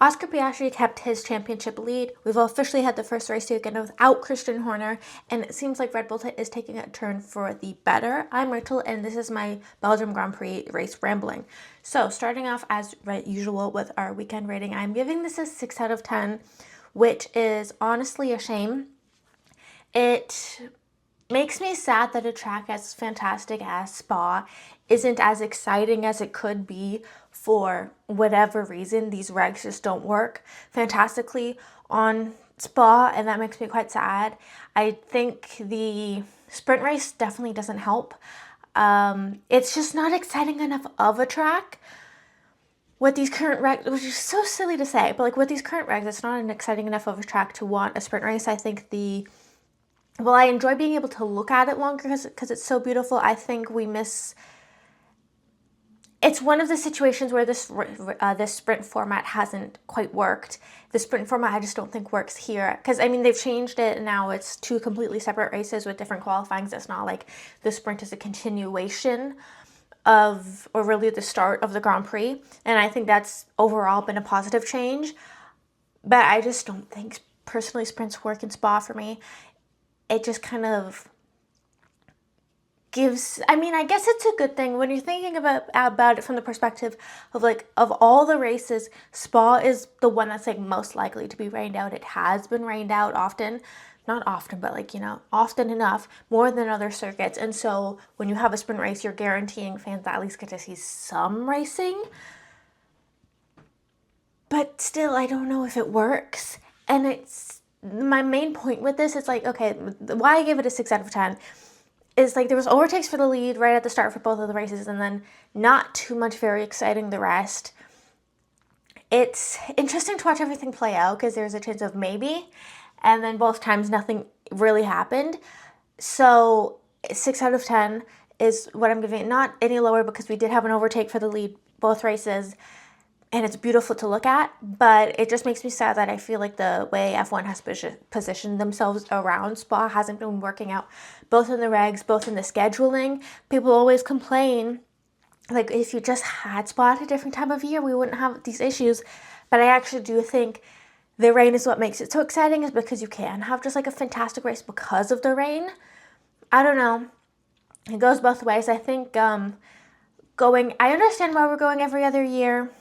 Oscar Piastri kept his championship lead. We've officially had the first race weekend without Christian Horner, and it seems like Red Bull is taking a turn for the better. I'm Rachel, and this is my Belgian Grand Prix race rambling. So, starting off as usual with our weekend rating, I'm giving this a 6 out of 10, which is honestly a shame. It makes me sad that a track as fantastic as Spa isn't as exciting as it could be. For whatever reason, these regs just don't work fantastically on Spa, and that makes me quite sad. I think the sprint race definitely doesn't help. It's just not exciting enough of a track with these current regs, which is so silly to say, but like with these current regs, it's not an exciting enough of a track to want a sprint race. I think I enjoy being able to look at it longer because it's so beautiful. I think we miss. It's one of the situations where this sprint format hasn't quite worked. The sprint format I just don't think works here. Because, I mean, they've changed it and now it's two completely separate races with different qualifyings. It's not like the sprint is a continuation of, or really the start of the Grand Prix. And I think that's overall been a positive change. But I just don't think, personally, sprints work in Spa for me. It just kind of gives, I mean, I guess it's a good thing when you're thinking about it from the perspective of of all the races, Spa is the one that's most likely to be rained out. It has been rained out often, not often, but often enough, more than other circuits. And so when you have a sprint race, you're guaranteeing fans that at least get to see some racing. But still, I don't know if it works. And it's my main point with this is okay, why I give it a 6 out of 10 is there was overtakes for the lead right at the start for both of the races, and then not too much very exciting the rest. It's interesting to watch everything play out because there's a chance of maybe, and then both times nothing really happened. So 6 out of 10 is what I'm giving it, not any lower because we did have an overtake for the lead both races, and it's beautiful to look at, but it just makes me sad that I feel like the way F1 has positioned themselves around Spa hasn't been working out, both in the regs, both in the scheduling. People always complain, if you just had Spa at a different time of year, we wouldn't have these issues. But I actually do think the rain is what makes it so exciting, is because you can have just a fantastic race because of the rain. I don't know. It goes both ways. I think I understand why we're going every other year.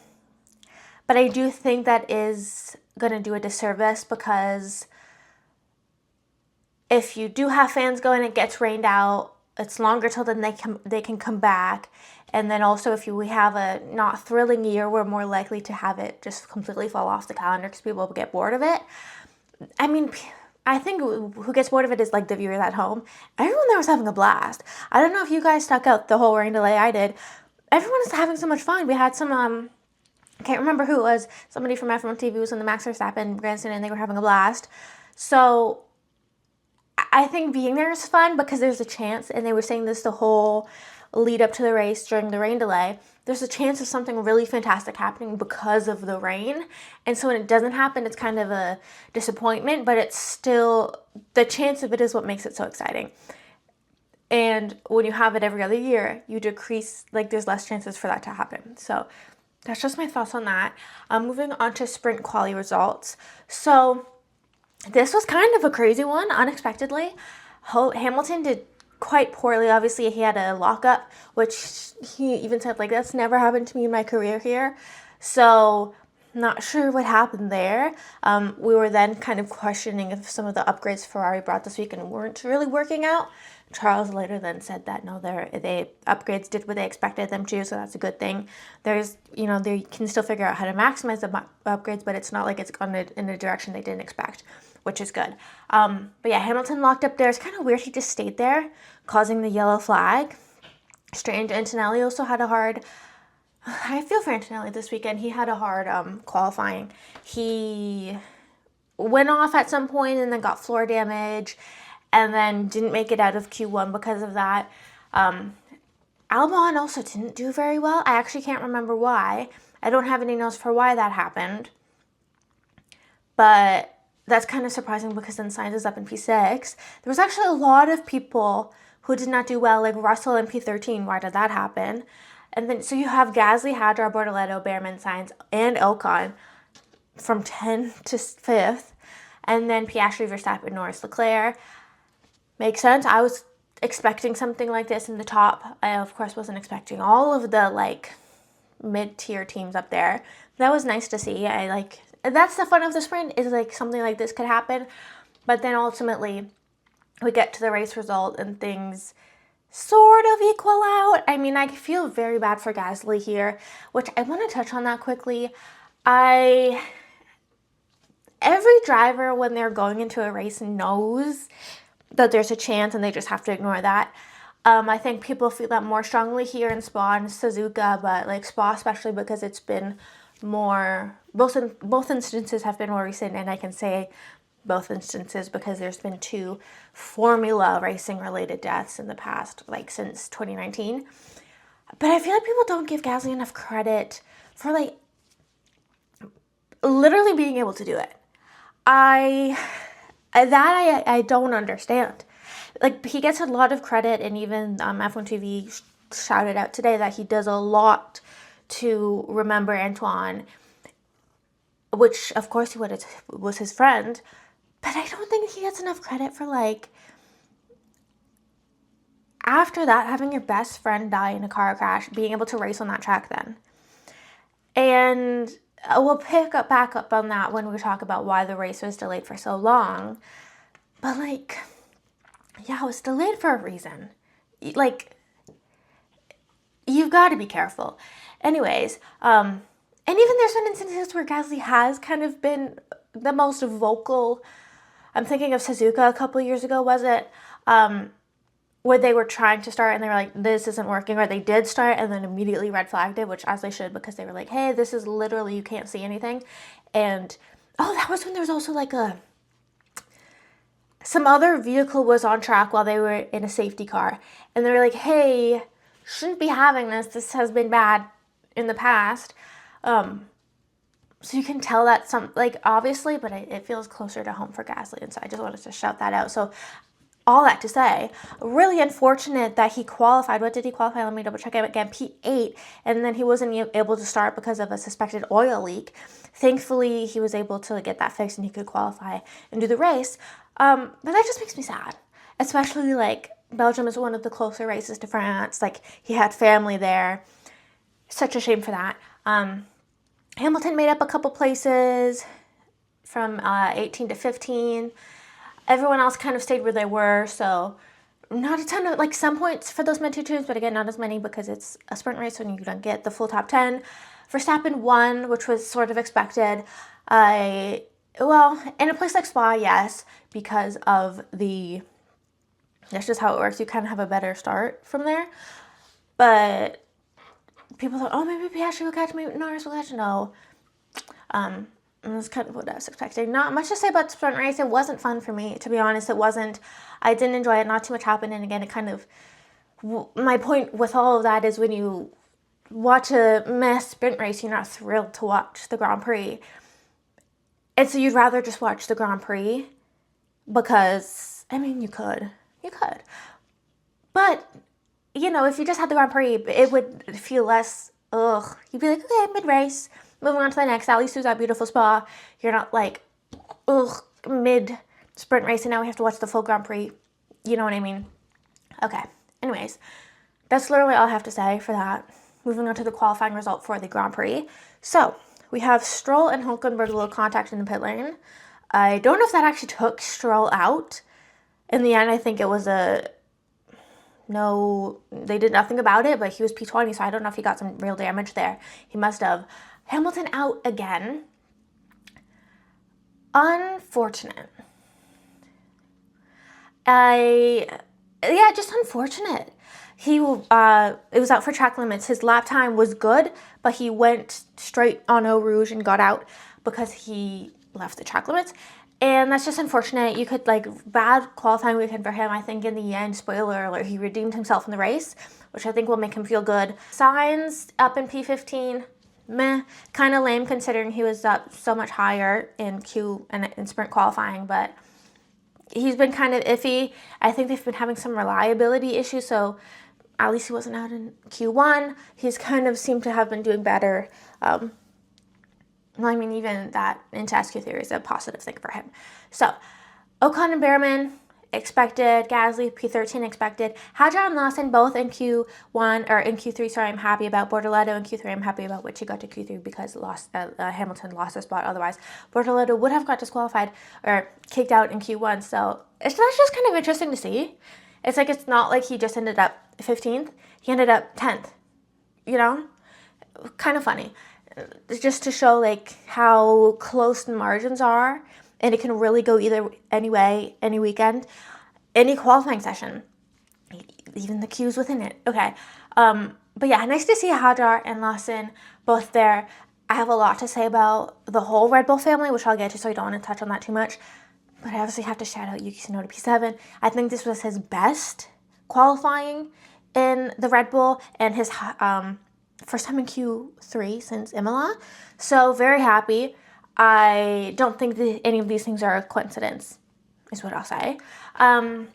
But I do think that is going to do a disservice because if you do have fans going, it gets rained out. It's longer till then they can come back. And then also if we have a not thrilling year, we're more likely to have it just completely fall off the calendar because people get bored of it. I mean, I think who gets bored of it is the viewers at home. Everyone there was having a blast. I don't know if you guys stuck out the whole rain delay. I did. Everyone was having so much fun. We had some I can't remember who it was. Somebody from F1 TV was in the Max Verstappen grandstand and they were having a blast. So I think being there is fun because there's a chance, and they were saying this the whole lead up to the race during the rain delay, there's a chance of something really fantastic happening because of the rain. And so when it doesn't happen, it's kind of a disappointment, but it's still, the chance of it is what makes it so exciting. And when you have it every other year, you decrease, there's less chances for that to happen. So that's just my thoughts on that. Moving on to sprint quali results. So this was kind of a crazy one, unexpectedly. Hamilton did quite poorly. Obviously, he had a lockup, which he even said, that's never happened to me in my career here. So not sure what happened there. We were then kind of questioning if some of the upgrades Ferrari brought this weekend weren't really working out. Charles later then said that no, they upgrades did what they expected them to, so that's a good thing. There's, they can still figure out how to maximize the upgrades, but it's not like it's gone in a direction they didn't expect, which is good. But yeah, Hamilton locked up there. It's kind of weird he just stayed there, causing the yellow flag. Strange. Antonelli also had a hard, I feel for Antonelli this weekend. He had a hard qualifying. He went off at some point and then got floor damage, and then didn't make it out of Q1 because of that. Albon also didn't do very well. I actually can't remember why. I don't have any notes for why that happened. But that's kind of surprising because then Sainz is up in P6. There was actually a lot of people who did not do well, like Russell in P13. Why did that happen? And then, so you have Gasly, Hadjar, Bortoleto, Behrman, Sainz, and Ocon from 10th to 5th, and then Piastri, Verstappen, Norris, Leclerc. Makes sense. I was expecting something like this in the top. I, of course, wasn't expecting all of the, like, mid-tier teams up there. That was nice to see. That's the fun of the sprint, is, like, something like this could happen. But then ultimately, we get to the race result and things sort of equal out. I mean, I feel very bad for Gasly here, which I want to touch on that quickly. Every driver, when they're going into a race, knows that there's a chance and they just have to ignore that. I think people feel that more strongly here in Spa and Suzuka, but like Spa especially because it's been more, both instances have been more recent, and I can say both instances because there's been 2 Formula racing related deaths in the past, like since 2019. But I feel like people don't give Gasly enough credit for like literally being able to do it. I don't understand. Like, he gets a lot of credit, and even F1 TV shouted out today that he does a lot to remember Antoine, which of course he was his friend, but I don't think he gets enough credit for, like, after that, having your best friend die in a car crash, being able to race on that track then. And we'll back up on that when we talk about why the race was delayed for so long. But, like, yeah, it was delayed for a reason. Like, you've got to be careful. Anyways, and even there's been instances where Gasly has kind of been the most vocal. I'm thinking of Suzuka a couple years ago, was it? Where they were trying to start and they were like, this isn't working, or they did start and then immediately red flagged it, which as they should, because they were like, hey, this is literally, you can't see anything. And, that was when there was also like some other vehicle was on track while they were in a safety car. And they were like, hey, shouldn't be having this. This has been bad in the past. So you can tell that obviously, but it feels closer to home for Gasly. And so I just wanted to shout that out. So all that to say, really unfortunate that he qualified. What did he qualify? Let me double check it again. P8. And then he wasn't able to start because of a suspected oil leak. Thankfully, he was able to get that fixed and he could qualify and do the race. But that just makes me sad. Especially, like, Belgium is one of the closer races to France. Like, he had family there. Such a shame for that. Hamilton made up a couple places from 18 to 15. Everyone else kind of stayed where they were, so not a ton of, like, some points for those mid-tier teams, but again, not as many because it's a sprint race and you don't get the full top 10. Verstappen won, which was sort of expected. Well, in a place like Spa, yes, because of that's just how it works. You kind of have a better start from there. But people thought, maybe Piastri will catch, maybe Norris will catch. No. And that's kind of what I was expecting. Not much to say about the sprint race. It wasn't fun for me, to be honest. It wasn't. I didn't enjoy it. Not too much happened. And again, it kind of, my point with all of that is when you watch a sprint race, you're not thrilled to watch the Grand Prix. And so you'd rather just watch the Grand Prix because, I mean, you could. But, if you just had the Grand Prix, it would feel less, You'd be like, okay, mid-race, moving on to the next. At least there's that beautiful Spa. You're not like, mid-sprint race, and now we have to watch the full Grand Prix. You know what I mean? Okay. Anyways, that's literally all I have to say for that. Moving on to the qualifying result for the Grand Prix. So, we have Stroll and Hülkenberg little contact in the pit lane. I don't know if that actually took Stroll out. In the end, I think it was no, they did nothing about it, but he was P20, so I don't know if he got some real damage there. He must have. Hamilton out again. Unfortunate. Just unfortunate. It was out for track limits. His lap time was good, but he went straight on Eau Rouge and got out because he left the track limits. And that's just unfortunate. You could, bad qualifying weekend for him. I think in the end, spoiler alert, he redeemed himself in the race, which I think will make him feel good. Sainz up in P15, meh. Kind of lame considering he was up so much higher in Q and in sprint qualifying, but he's been kind of iffy. I think they've been having some reliability issues, so at least he wasn't out in Q1. He's kind of seemed to have been doing better. I mean, even that into SQ3 is a positive thing for him. So, Ocon and Behrman expected, Gasly P13 expected, Hadjar and Lawson both in Q1 or in Q3. Sorry, I'm happy about Bortoleto in Q3. I'm happy about which he got to Q3 because Hamilton lost a spot. Otherwise, Bortoleto would have got disqualified or kicked out in Q1. So that's just kind of interesting to see. It's like it's not like he just ended up 15th. He ended up 10th. You know, kind of funny. Just to show like how close the margins are. And it can really go any way, any weekend, any qualifying session, even the Qs within it. Okay. But yeah, nice to see Hadjar and Lawson both there. I have a lot to say about the whole Red Bull family, which I'll get to, so I don't want to touch on that too much. But I obviously have to shout out Yuki Tsunoda P7. I think this was his best qualifying in the Red Bull and his first time in Q3 since Imola. So very happy. I don't think that any of these things are a coincidence, is what I'll say. Albon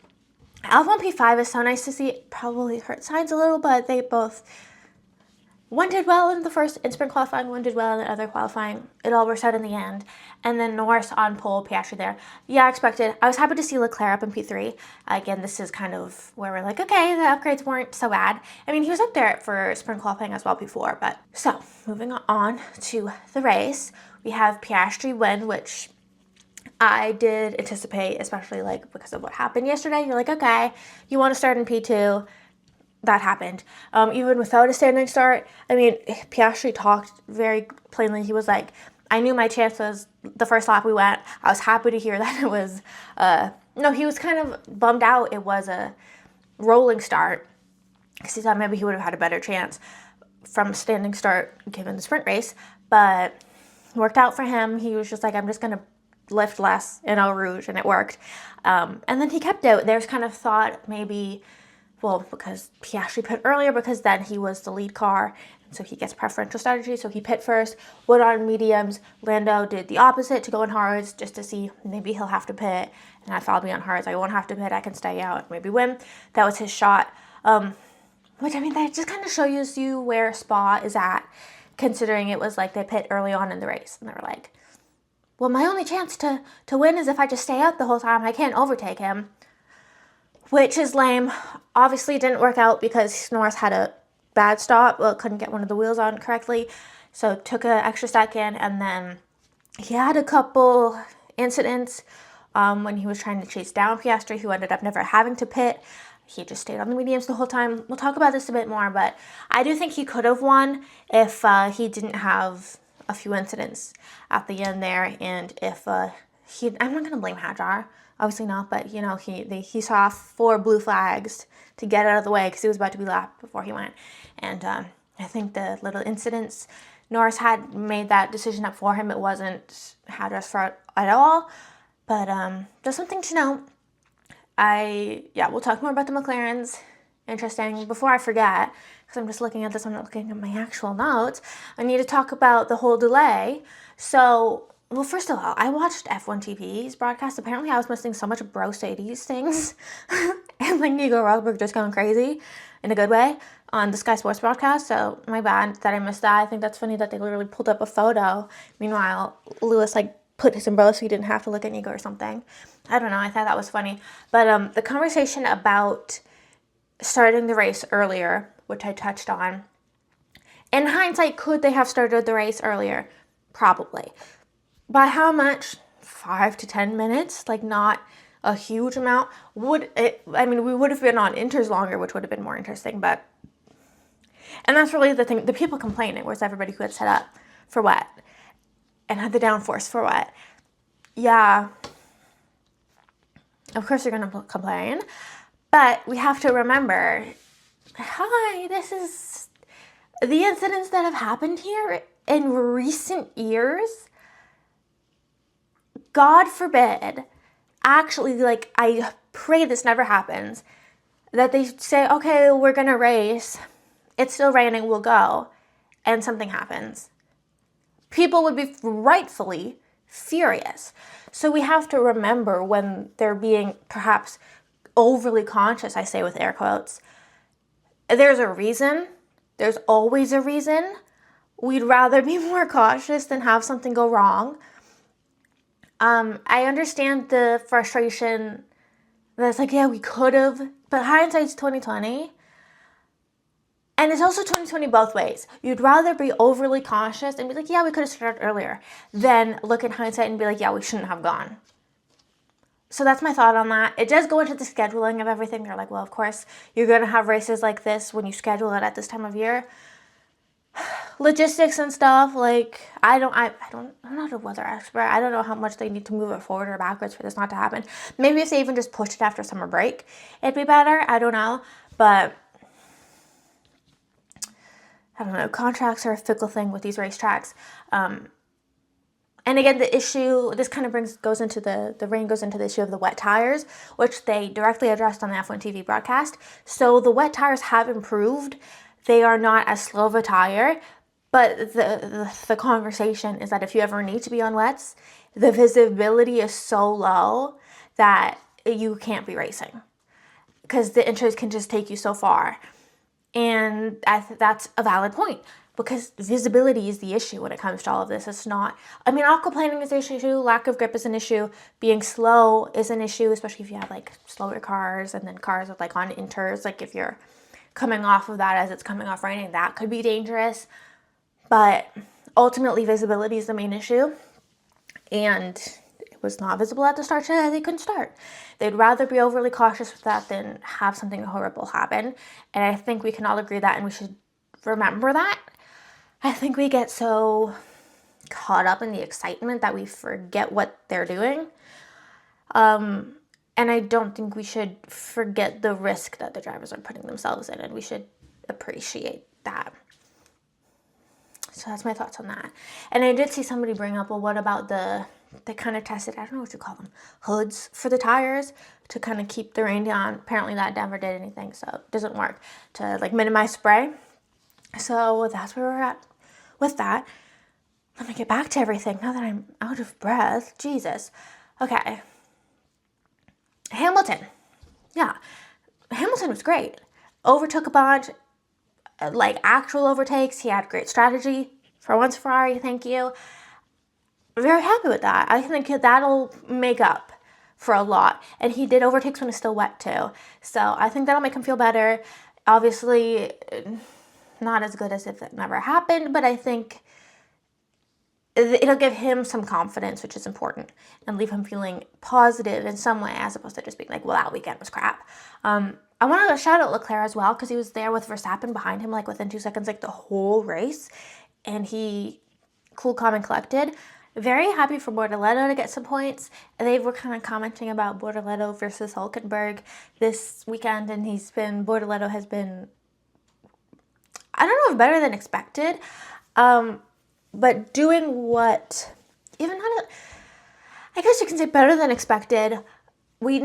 P5 is so nice to see. It probably hurt sides a little, but they both, one did well in the first in sprint qualifying, one did well in the other qualifying. It all works out in the end. And then Norris on pole, Piastri there. Yeah, expected. I was happy to see Leclerc up in P3. Again, this is kind of where we're like, okay, the upgrades weren't so bad. I mean, he was up there for sprint qualifying as well before, but. So, moving on to the race. We have Piastri win, which I did anticipate, especially like because of what happened yesterday. You're like, okay, you want to start in P2. That happened. Even without a standing start, I mean, Piastri talked very plainly. He was like, I knew my chances the first lap we went. I was happy to hear that it was, no, he was kind of bummed out. It was a rolling start because he thought maybe he would have had a better chance from a standing start given the sprint race, but worked out for him. He was just like, I'm just going to lift less in Eau Rouge, and it worked. And then he kept it. There's kind of thought maybe, well, because Piastri pit earlier, because then he was the lead car, and so he gets preferential strategy, so he pit first, went on mediums. Lando did the opposite to go on hards, just to see maybe he'll have to pit, and I followed me on hards. I won't have to pit, I can stay out, maybe win. That was his shot. Which, I mean, that just kind of shows you where Spa is at, considering it was like they pit early on in the race. And they were like, well, my only chance to win is if I just stay out the whole time. I can't overtake him. Which is lame. Obviously, it didn't work out because Norris had a bad stop. Well, couldn't get one of the wheels on correctly. So took an extra second. And then he had a couple incidents when he was trying to chase down Piastri, who ended up never having to pit. He just stayed on the mediums the whole time. We'll talk about this a bit more, but I do think he could have won if he didn't have a few incidents at the end there, and if I'm not going to blame Hadjar, obviously not, but you know, he saw 4 blue flags to get out of the way because he was about to be lapped before he went, and I think the little incidents, Norris had made that decision up for him. It wasn't Hadjar's fault at all, but just something to note. We'll talk more about the McLarens. Interesting. Before I forget, because I'm just looking at this, I'm not looking at my actual notes, I need to talk about the whole delay. So, well, first of all, I watched F1 TV's broadcast. Apparently, I was missing so much Bro Sadie's things. And like Nico Rosberg just going crazy in a good way on the Sky Sports broadcast. So, my bad that I missed that. I think that's funny that they literally pulled up a photo. Meanwhile, Lewis put his umbrella so he didn't have to look at Nico or something. I don't know. I thought that was funny. But the conversation about starting the race earlier, which I touched on. In hindsight, could they have started the race earlier? Probably. By how much? 5 to 10 minutes? Not a huge amount. We would have been on inters longer, which would have been more interesting, but... And that's really the thing. The people complaining was everybody who had set up for wet and had the downforce for wet. Yeah. Of course they're going to complain. But we have to remember, this is the incidents that have happened here in recent years. God forbid, actually, I pray this never happens, that they say, okay, we're going to race. It's still raining, we'll go. And something happens. People would be rightfully furious. So we have to remember when they're being perhaps overly conscious, I say with air quotes, there's a reason. There's always a reason we'd rather be more cautious than have something go wrong. I understand the frustration that's like, yeah, we could have, but hindsight's 2020. And it's also 2020 both ways. You'd rather be overly cautious and be like, yeah, we could have started earlier, than look in hindsight and be like, yeah, we shouldn't have gone. So that's my thought on that. It does go into the scheduling of everything. They're like, well, of course, you're going to have races like this when you schedule it at this time of year. Logistics and stuff, like, I'm not a weather expert. I don't know how much they need to move it forward or backwards for this not to happen. Maybe if they even just pushed it after summer break, it'd be better. I don't know. But I don't know. Contracts are a fickle thing with these racetracks. And again, the issue, this kind of goes into the issue of the wet tires, which they directly addressed on the F1 TV broadcast. So the wet tires have improved. They are not as slow of a tire, but the conversation is that if you ever need to be on wets, the visibility is so low that you can't be racing because the intros can just take you so far. And that's a valid point because visibility is the issue when it comes to all of this. It's not, aquaplaning is an issue, lack of grip is an issue, being slow is an issue, especially if you have like slower cars and then cars with like on inters, like if you're coming off of that as it's coming off raining, that could be dangerous. But ultimately, visibility is the main issue. And it was not visible at the start, so they couldn't start. They'd rather be overly cautious with that than have something horrible happen. And I think we can all agree that, and we should remember that. I think we get so caught up in the excitement that we forget what they're doing. And I don't think we should forget the risk that the drivers are putting themselves in, and we should appreciate that. So that's my thoughts on that. And I did see somebody bring up, well, what about they kind of tested, I don't know what you call them, hoods for the tires to kind of keep the rain down. Apparently that never did anything, so it doesn't work to like minimize spray. So that's where we're at with that. Let me get back to everything now that I'm out of breath. Jesus. Okay. Hamilton. Yeah. Hamilton was great. Overtook a bunch, like actual overtakes. He had great strategy. For once, Ferrari, thank you. Very happy with that. I think that'll make up for a lot. And he did overtakes when it's still wet too. So I think that'll make him feel better. Obviously, not as good as if it never happened, but I think it'll give him some confidence, which is important, and leave him feeling positive in some way, as opposed to just being like, well, that weekend was crap. I want to shout out Leclerc as well, because he was there with Verstappen behind him, like within 2 seconds, like the whole race, and he, cool, calm, and collected. Very happy for Bortoleto to get some points. They were kind of commenting about Bortoleto versus Hülkenberg this weekend, and Bortoleto has been, I don't know if better than expected, but doing I guess you can say better than expected. We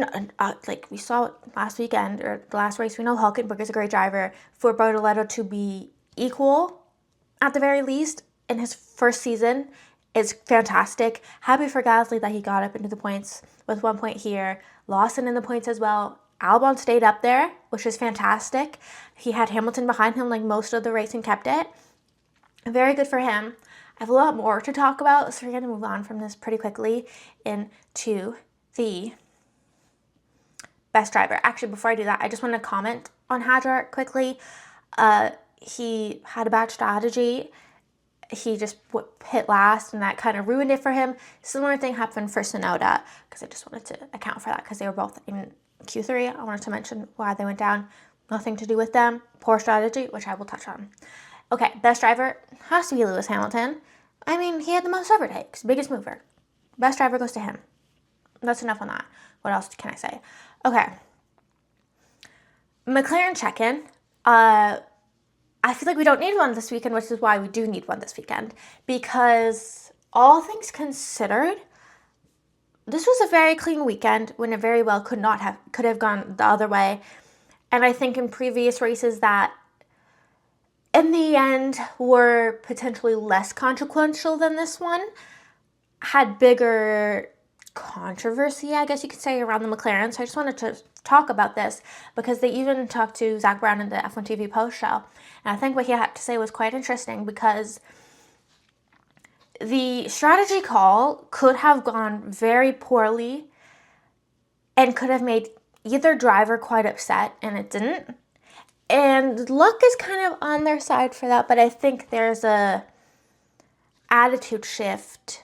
saw it last weekend, or the last race. We know Hülkenberg is a great driver. For Bortoleto to be equal, at the very least, in his first season is fantastic. Happy for Gasly that he got up into the points with 1 point here. Lawson in the points as well. Albon stayed up there, which is fantastic. He had Hamilton behind him like most of the race and kept it. Very good for him. I have a lot more to talk about, so we're going to move on from this pretty quickly into the best driver. Actually, before I do that, I just want to comment on Hadjar quickly. He had a bad strategy. He just hit last, and that kind of ruined it for him. Similar thing happened for Tsunoda, because I just wanted to account for that, because they were both in Q3. I wanted to mention why they went down. Nothing to do with them. Poor strategy, which I will touch on. Okay, best driver has to be Lewis Hamilton. I mean, he had the most overtakes, biggest mover. Best driver goes to him. That's enough on that. What else can I say? Okay. McLaren check-in. I feel like we don't need one this weekend, which is why we do need one this weekend. Because all things considered, this was a very clean weekend when it very well could have gone the other way. And I think in previous races that in the end were potentially less consequential than this one, had bigger controversy, I guess you could say, around the McLaren. So I just wanted to talk about this, because they even talked to Zach Brown in the F1 TV post show. And I think what he had to say was quite interesting, because the strategy call could have gone very poorly and could have made either driver quite upset, and it didn't. And luck is kind of on their side for that, but I think there's a attitude shift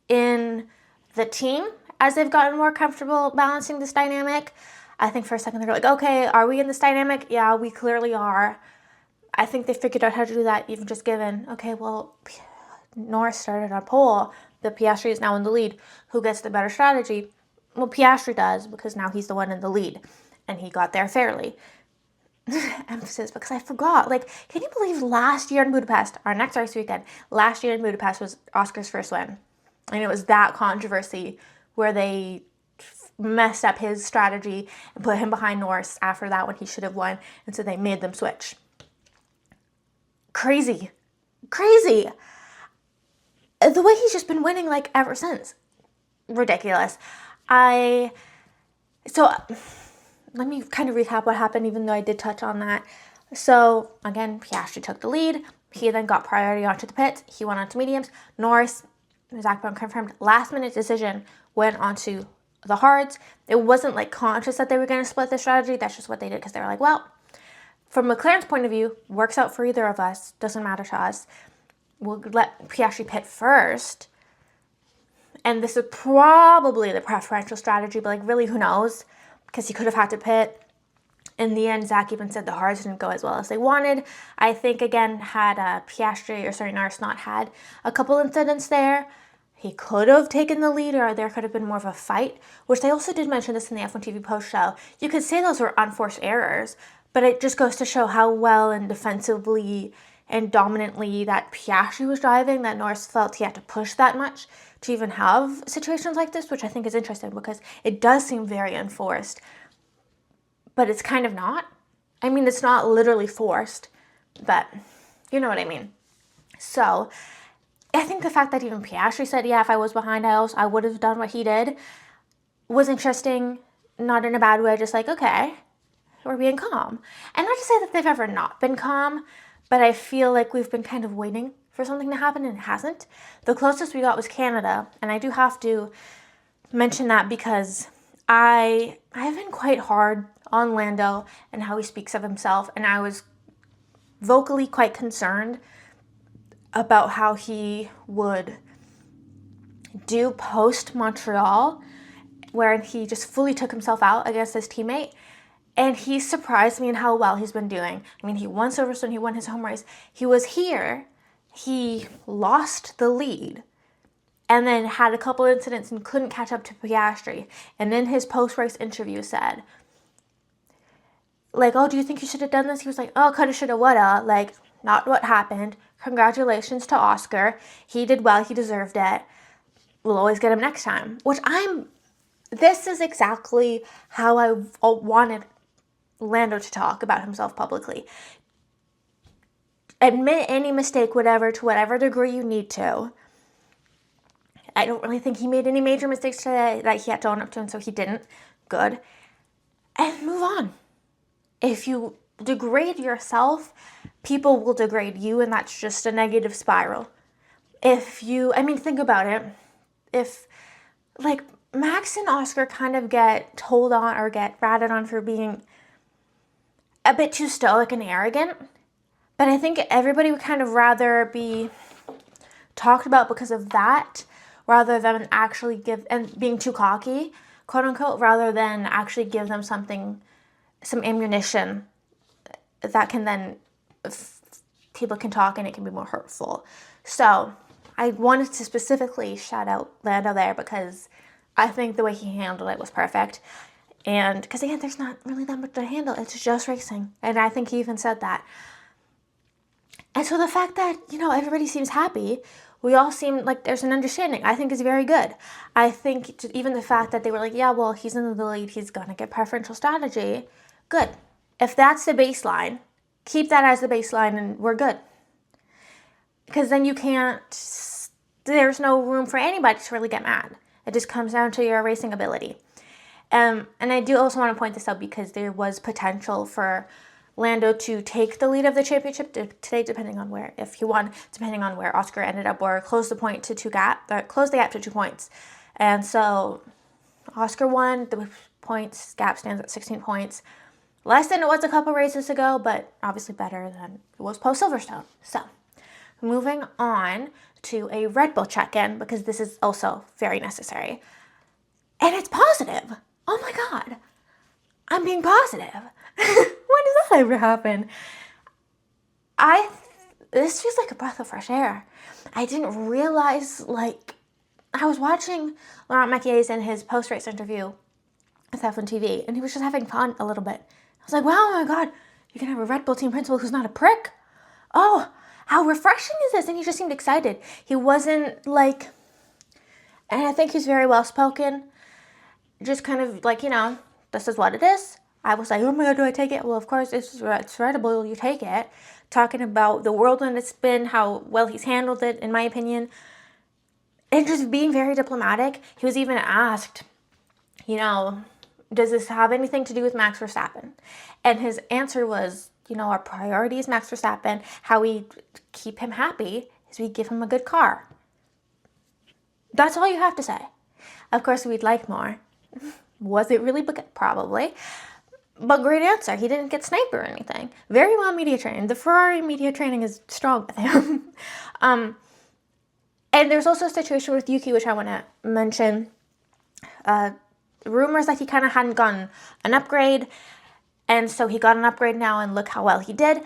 in the team as they've gotten more comfortable balancing this dynamic. I think for a second they're like, okay, are we in this dynamic? Yeah, we clearly are. I think they figured out how to do that, even just given, okay, well, Norris started on pole. The Piastri is now in the lead. Who gets the better strategy? Well, Piastri does, because now he's the one in the lead. And he got there fairly. Emphasis, because I forgot. Like, can you believe last year in Budapest, our next race weekend, last year in Budapest was Oscar's first win. And it was that controversy where they messed up his strategy and put him behind Norris after that when he should have won. And so they made them switch. Crazy. Crazy. The way he's just been winning, like, ever since. Ridiculous. Let me kind of recap what happened, even though I did touch on that. So, again, Piastri took the lead. He then got priority onto the pits. He went onto mediums. Norris, Zach Brown confirmed, last-minute decision, went onto the hards. It wasn't, like, conscious that they were going to split the strategy. That's just what they did, because they were like, well, from McLaren's point of view, works out for either of us. Doesn't matter to us. We'll let Piastri pit first. And this is probably the preferential strategy, but, like, really, who knows? Because he could have had to pit. In the end, Zach even said the hards didn't go as well as they wanted. I think, again, had Norris not had a couple incidents there, he could have taken the lead, or there could have been more of a fight, which they also did mention this in the F1 TV post show. You could say those were unforced errors, but it just goes to show how well and defensively and dominantly that Piastri was driving, that Norris felt he had to push that much to even have situations like this, which I think is interesting because it does seem very unforced, but it's kind of not. I mean, it's not literally forced, but you know what I mean. So I think the fact that even Piastri said, yeah, if I was behind, I would have done what he did, was interesting, not in a bad way, just like, okay, we're being calm. And not to say that they've ever not been calm, but I feel like we've been kind of waiting for something to happen and it hasn't. The closest we got was Canada, and I do have to mention that because I've been quite hard on Lando and how he speaks of himself, and I was vocally quite concerned about how he would do post-Montreal, where he just fully took himself out against his teammate. And he surprised me in how well he's been doing. I mean, he won Silverstone, he won his home race. He was here, he lost the lead, and then had a couple incidents and couldn't catch up to Piastri. And in his post-race interview said, like, oh, do you think you should have done this? He was like, oh, coulda, shoulda, woulda. Like, not what happened. Congratulations to Oscar. He did well, he deserved it. We'll always get him next time. This is exactly how I wanted Lando to talk about himself publicly. Admit any mistake, whatever, to whatever degree you need to. I don't really think he made any major mistakes today that he had to own up to, and so he didn't. Good. And move on. If you degrade yourself, people will degrade you, and that's just a negative spiral. Think about it. If, like, Max and Oscar kind of get told on or get ratted on for being a bit too stoic and arrogant, but I think everybody would kind of rather be talked about because of that rather than actually being too cocky, quote unquote, rather than actually give them some ammunition that can then, people can talk and it can be more hurtful. So I wanted to specifically shout out Lando there because I think the way he handled it was perfect. And because, again, there's not really that much to handle. It's just racing. And I think he even said that. And so the fact that, everybody seems happy, we all seem like there's an understanding, I think is very good. I think even the fact that they were like, yeah, well, he's in the lead, he's going to get preferential strategy. Good. If that's the baseline, keep that as the baseline and we're good. Because then there's no room for anybody to really get mad. It just comes down to your racing ability. And I do also want to point this out because there was potential for Lando to take the lead of the championship today, depending on where, if he won, depending on where Oscar ended up, or close the gap to 2 points. And so Oscar won, the points gap stands at 16 points. Less than it was a couple races ago, but obviously better than it was post Silverstone. So moving on to a Red Bull check-in, because this is also very necessary. And it's positive. Oh my God. I'm being positive. When does that ever happen? This feels like a breath of fresh air. I didn't realize, I was watching Laurent Mekies in his post-race interview with F1 TV, and he was just having fun a little bit. I was like, wow, oh my God, you can have a Red Bull team principal who's not a prick. Oh, how refreshing is this? And he just seemed excited. He wasn't and I think he's very well-spoken. Just kind of this is what it is. I was like, oh my God, do I take it? Well, of course, it's Red Bull, you take it. Talking about the whirlwind it's been, how well he's handled it, in my opinion. And just being very diplomatic. He was even asked, does this have anything to do with Max Verstappen? And his answer was, our priority is Max Verstappen. How we keep him happy is we give him a good car. That's all you have to say. Of course, we'd like more. Was it really? Probably. But great answer. He didn't get sniped or anything. Very well media trained. The Ferrari media training is strong with him. And there's also a situation with Yuki, which I want to mention. Rumors that he kind of hadn't gotten an upgrade. And so he got an upgrade now, and look how well he did.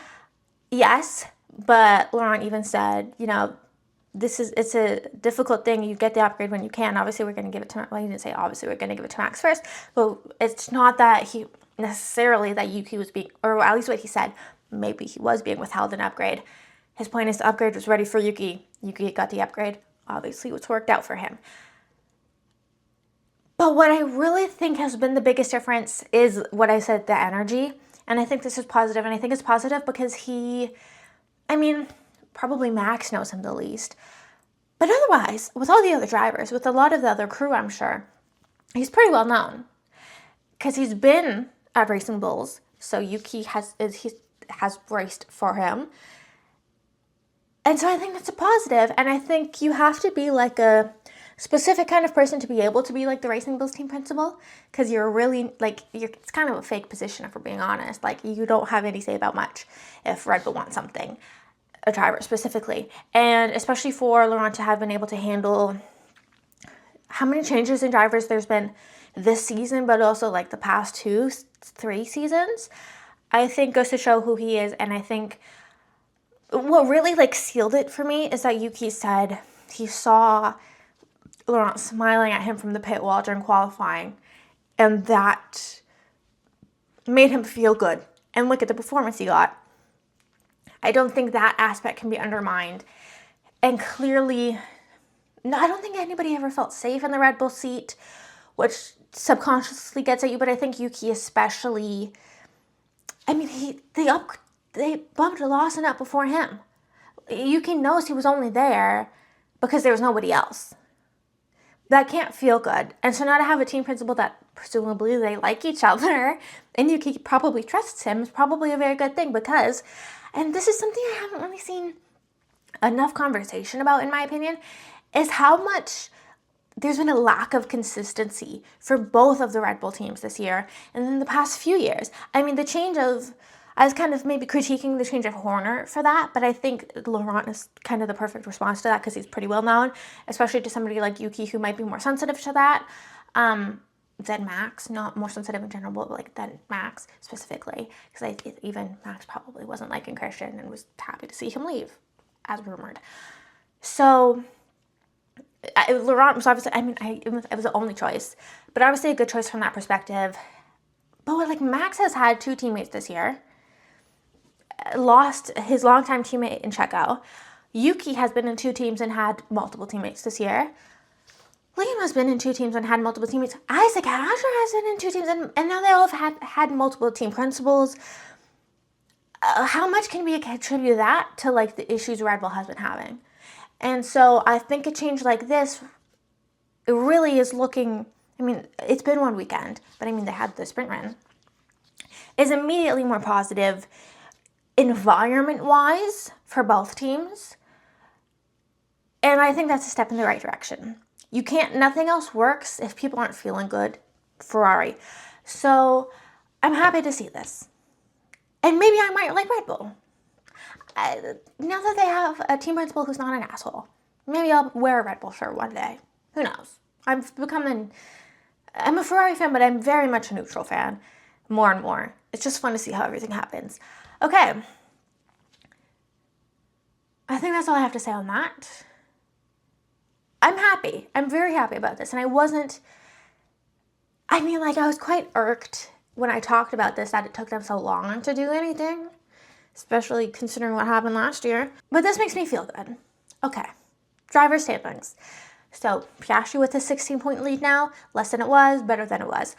Yes, but Laurent even said, it's a difficult thing. You get the upgrade when you can. Obviously, we're going to give it to, well, he didn't say obviously we're going to give it to Max first, but it's not that that Yuki was being, or at least what he said, maybe he was being withheld an upgrade. His point is the upgrade was ready for Yuki. Yuki got the upgrade. Obviously, it's worked out for him. But what I really think has been the biggest difference is what I said, the energy. And I think this is positive. And I think it's positive because probably Max knows him the least. But otherwise, with all the other drivers, with a lot of the other crew, I'm sure, he's pretty well known. Because he's been at Racing Bulls. So Yuki has raced for him. And so I think that's a positive. And I think you have to be like a specific kind of person to be able to be like the Racing Bulls team principal, because you're really it's kind of a fake position if we're being honest. You don't have any say about much if Red Bull wants something, a driver specifically, and especially for Laurent to have been able to handle how many changes in drivers there's been this season, but also the past 2-3 seasons, I think goes to show who he is. And I think what really sealed it for me is that Yuki said he saw Laurent smiling at him from the pit wall during qualifying, and that made him feel good. And look at the performance he got. I don't think that aspect can be undermined. And clearly, no, I don't think anybody ever felt safe in the Red Bull seat, which subconsciously gets at you. But I think Yuki especially, they bumped Lawson up before him. Yuki knows he was only there because there was nobody else. That can't feel good. And so now to have a team principal that presumably they like each other and Yuki probably trusts him is probably a very good thing, because, and this is something I haven't really seen enough conversation about, in my opinion, is how much there's been a lack of consistency for both of the Red Bull teams this year and in the past few years. I was kind of maybe critiquing the change of Horner for that, but I think Laurent is kind of the perfect response to that because he's pretty well known, especially to somebody like Yuki who might be more sensitive to that than Max. Not more sensitive in general, but than Max specifically, because even Max probably wasn't liking Christian and was happy to see him leave, as rumored. So Laurent was obviously, it was the only choice, but obviously a good choice from that perspective. But Max has had 2 teammates this year. Lost his longtime teammate in Checo. Yuki has been in 2 teams and had multiple teammates this year. Liam has been in 2 teams and had multiple teammates. Isaac Asher has been in 2 teams and now they all have had multiple team principals. How much can we attribute that to the issues Red Bull has been having? And so I think a change like this, it really is looking, it's been one weekend, but they had the sprint run. is immediately more positive environment-wise for both teams. And I think that's a step in the right direction. Nothing else works if people aren't feeling good. Ferrari. So I'm happy to see this. And maybe I might like Red Bull. Now that they have a team principal who's not an asshole, maybe I'll wear a Red Bull shirt one day. Who knows? I'm a Ferrari fan, but I'm very much a neutral fan. More and more. It's just fun to see how everything happens. Okay. I think that's all I have to say on that. I'm happy. I'm very happy about this. And I was quite irked when I talked about this that it took them so long to do anything, especially considering what happened last year. But this makes me feel good. Okay. Driver standings. So Piastri with a 16-point lead now, less than it was, better than it was.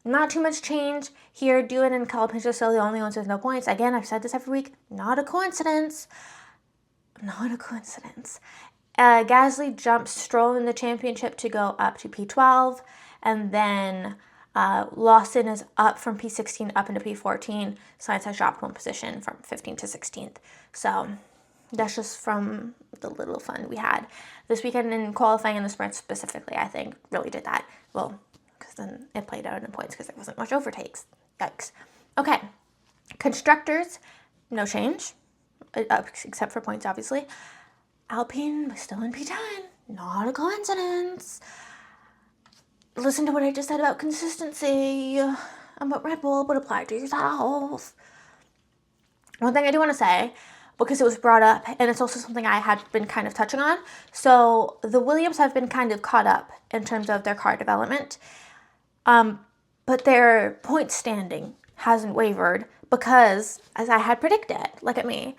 Not too much change here. Doohan and Calapinto are still the only ones with no points. Again, I've said this every week. Not a coincidence. Not a coincidence. Gasly jumps Stroll in the championship to go up to P12. And then Lawson is up from P16 up into P14. Sainz has dropped one position from 15th to 16th. So that's just from the little fun we had this weekend in qualifying in the sprint specifically. I think really did that. Well, because then it played out in points because there wasn't much overtakes. Yikes. Okay. Constructors, no change, except for points, obviously. Alpine was still in P10. Not a coincidence. Listen to what I just said about consistency and what Red Bull would apply to yourself. One thing I do want to say, because it was brought up, and it's also something I had been kind of touching on. So the Williams have been kind of caught up in terms of their car development. But their point standing hasn't wavered because, as I had predicted, look at me,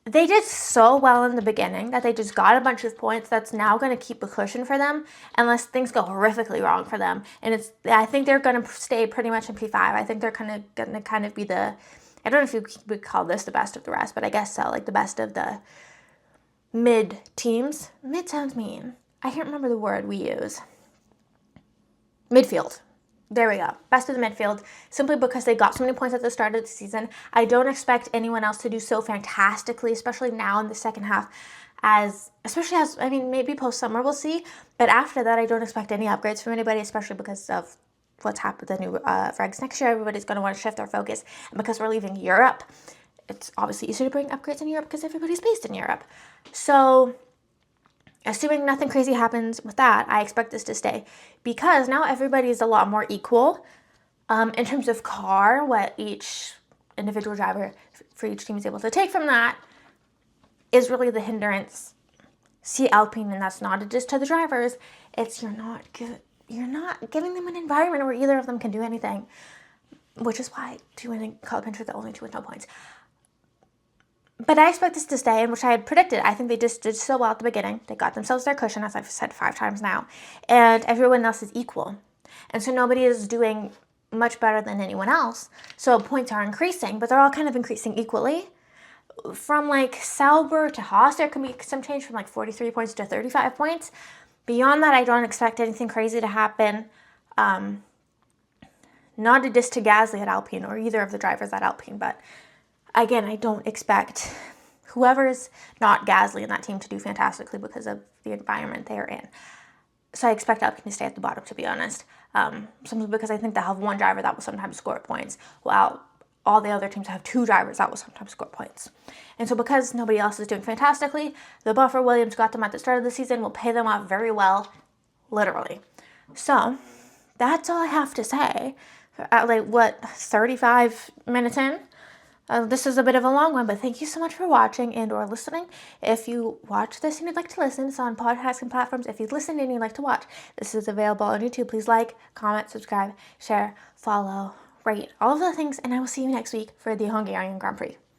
they did so well in the beginning that they just got a bunch of points that's now going to keep a cushion for them unless things go horrifically wrong for them. And I think they're going to stay pretty much in P5. I think they're going to kind of be I don't know if you would call this the best of the rest, but I guess so, like the best of the mid teams. Mid sounds mean. I can't remember the word we use. Midfield. There we go. Best of the midfield, simply because they got so many points at the start of the season. I don't expect anyone else to do so fantastically, especially now in the second half, maybe post-summer we'll see. But after that, I don't expect any upgrades from anybody, especially because of what's happened with the new regs next year. Everybody's going to want to shift their focus. And because we're leaving Europe, it's obviously easier to bring upgrades in Europe because everybody's based in Europe. So assuming nothing crazy happens with that, I expect this to stay because now everybody's a lot more equal in terms of car, what each individual driver for each team is able to take from that is really the hindrance. See Alpine, and that's not just to the drivers. It's you're not giving them an environment where either of them can do anything, which is why Doohan and Calapinto are the only two with no points. But I expect this to stay, and which I had predicted. I think they just did so well at the beginning. They got themselves their cushion, as I've said 5 times now. And everyone else is equal. And so nobody is doing much better than anyone else. So points are increasing, but they're all kind of increasing equally. From like Sauber to Haas, there can be some change from like 43 points to 35 points. Beyond that, I don't expect anything crazy to happen. Not a diss to Gasly at Alpine or either of the drivers at Alpine, but again, I don't expect whoever's not Gasly in that team to do fantastically because of the environment they are in. So I expect Alpine to stay at the bottom, to be honest. Simply because I think they'll have one driver that will sometimes score points, while all the other teams have 2 drivers that will sometimes score points. And so because nobody else is doing fantastically, the buffer Williams got them at the start of the season will pay them off very well, literally. So that's all I have to say. At 35 minutes in? This is a bit of a long one, but thank you so much for watching and or listening. If you watch this and you'd like to listen, it's on podcasting platforms. If you've listened and you'd like to watch, this is available on YouTube. Please like, comment, subscribe, share, follow, rate, all of the things, and I will see you next week for the Hungarian Grand Prix.